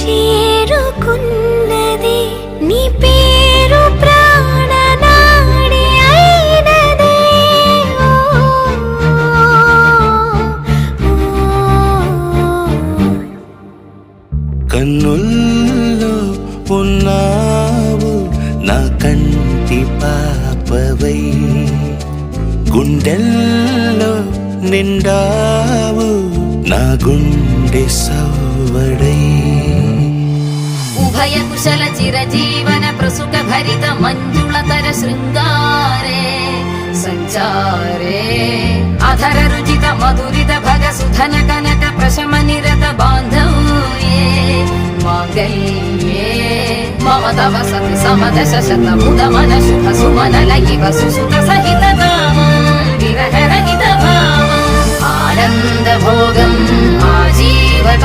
చేరుకున్నది నీ పేరు ప్రాణనాడి అయినదే కన్నుల్లో ఉన్నావు నా కంటి పాపవై గుండెల్లో నిండావు నా గుండె సవ్వడై ఉభయ కుశల చిరజీవన ప్రసుక భరిత మంజుళతర శృంగారే సంచారే అధర రుచిత మధురిత భగ సుధన కనక ప్రశమ నిరత బాంధవ్యే మాంగళ్యే మమ తవ సతి సమదశ శత ముద మన శుభ సుమన లయివ సుసుత సహిత కామం విరహ రహిత భావం ఆనంద భోగం ఆజీవత